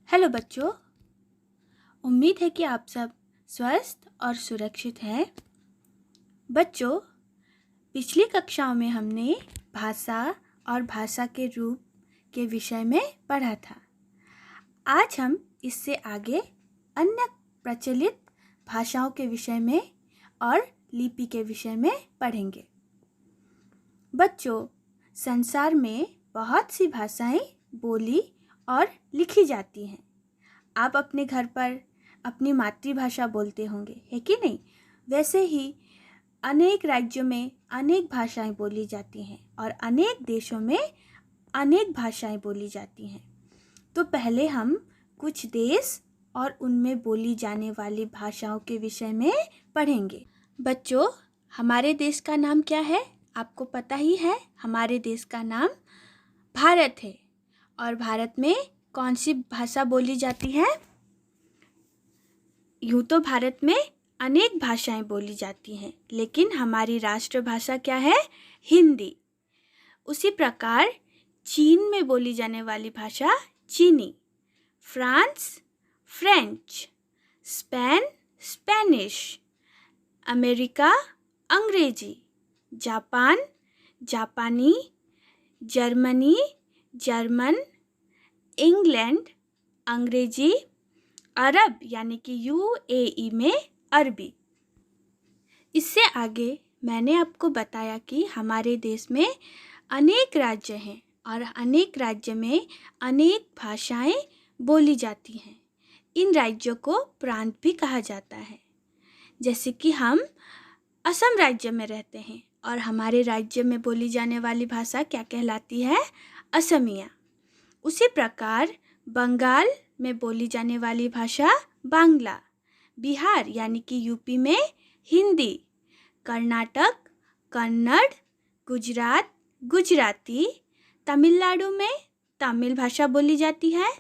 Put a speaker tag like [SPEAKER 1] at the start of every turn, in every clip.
[SPEAKER 1] Hello बच्चों, उम्मीद है कि आप सब स्वस्थ और सुरक्षित हैं। बच्चों, पिछली कक्षाओं में हमने भाषा और भाषा के रूप के विषय में पढ़ा था। आज हम इससे आगे अन्य प्रचलित भाषाओं के विषय में और लिपि के विषय में पढ़ेंगे। बच्चों, संसार में बहुत सी भाषाएं बोली और लिखी जाती हैं। आप अपने घर पर अपनी मातृभाषा बोलते होंगे, है कि नहीं? वैसे ही अनेक राज्यों में अनेक भाषाएं बोली जाती हैं और अनेक देशों में अनेक भाषाएं बोली जाती हैं। तो पहले हम कुछ देश और उनमें बोली जाने वाली भाषाओं के विषय में पढ़ेंगे। बच्चों, हमारे देश का नाम क्या है? आपको पता ही है, हमारे देश का नाम भारत है। और भारत में कौन सी भाषा बोली जाती है? यूँ तो भारत में अनेक भाषाएं बोली जाती हैं, लेकिन हमारी राष्ट्रभाषा क्या है? हिंदी। उसी प्रकार चीन में बोली जाने वाली भाषा चीनी, France French, Spain Spanish, America अंग्रेजी, जापान जापानी, जर्मनी जर्मन, इंग्लैंड अंग्रेजी, अरब यानी कि यूएई में अरबी। इससे आगे मैंने आपको बताया कि हमारे देश में अनेक राज्य हैं और अनेक राज्य में अनेक भाषाएं बोली जाती हैं। इन राज्यों को प्रांत भी कहा जाता है। जैसे कि हम असम राज्य में रहते हैं और हमारे राज्य में बोली जाने वाली भाषा क्या कहलाती है? असमिया। उसी प्रकार बंगाल में बोली जाने वाली भाषा बांग्ला, बिहार यानी कि यूपी में हिंदी, कर्नाटक कन्नड़, गुजरात गुजराती, तमिलनाडु में तमिल भाषा बोली जाती है,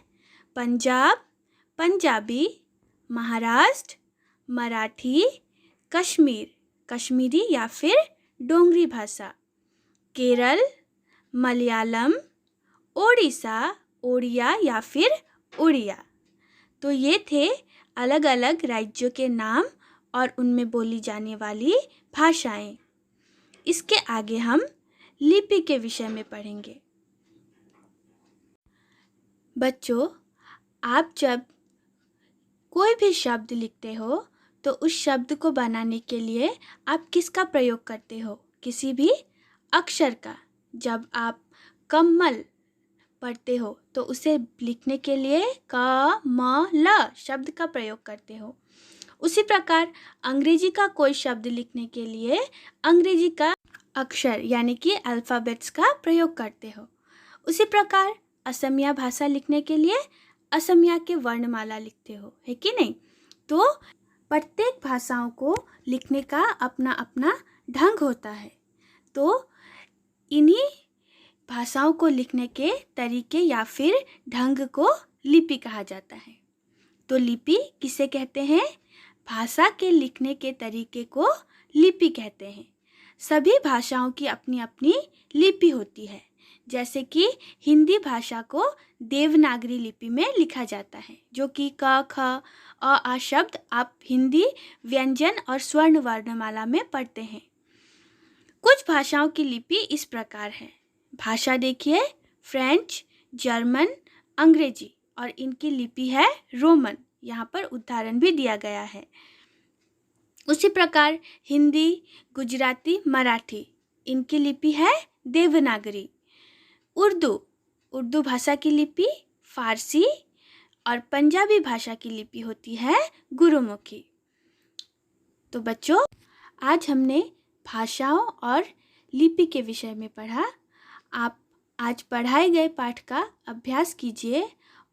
[SPEAKER 1] पंजाब पंजाबी, महाराष्ट्र मराठी, कश्मीर कश्मीरी या फिर डोंगरी भाषा, केरल मलयालम, ओडिशा ओडिया या फिर उड़िया। तो ये थे अलग अलग राज्यों के नाम और उनमें बोली जाने वाली भाषाएं। इसके आगे हम लिपि के विषय में पढ़ेंगे। बच्चों, आप जब कोई भी शब्द लिखते हो तो उस शब्द को बनाने के लिए आप किसका प्रयोग करते हो? किसी भी अक्षर का। जब आप कमल पढ़ते हो तो उसे लिखने के लिए क म ल शब्द का प्रयोग करते हो। उसी प्रकार अंग्रेजी का कोई शब्द लिखने के लिए अंग्रेजी का अक्षर यानी कि अल्फ़ाबेट्स का प्रयोग करते हो। उसी प्रकार असमिया भाषा लिखने के लिए असमिया के वर्णमाला लिखते हो, है कि नहीं? तो प्रत्येक भाषाओं को लिखने का अपना अपना ढंग होता है। तो इन्हीं भाषाओं को लिखने के तरीके या फिर ढंग को लिपि कहा जाता है। तो लिपि किसे कहते हैं? भाषा के लिखने के तरीके को लिपि कहते हैं। सभी भाषाओं की अपनी अपनी लिपि होती है। जैसे कि हिंदी भाषा को देवनागरी लिपि में लिखा जाता है, जो कि क ख अ आ शब्द आप हिंदी व्यंजन और स्वर्ण वर्णमाला में पढ़ते हैं। कुछ भाषाओं की लिपि इस प्रकार है। भाषा देखिए, फ्रेंच जर्मन अंग्रेजी, और इनकी लिपि है रोमन। यहाँ पर उदाहरण भी दिया गया है। उसी प्रकार हिंदी गुजराती मराठी, इनकी लिपि है देवनागरी। उर्दू भाषा की लिपि फारसी और पंजाबी भाषा की लिपि होती है गुरुमुखी। तो बच्चों, आज हमने भाषाओं और लिपि के विषय में पढ़ा। आप आज पढ़ाए गए पाठ का अभ्यास कीजिए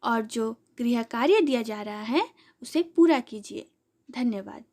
[SPEAKER 1] और जो गृह कार्य दिया जा रहा है उसे पूरा कीजिए। धन्यवाद।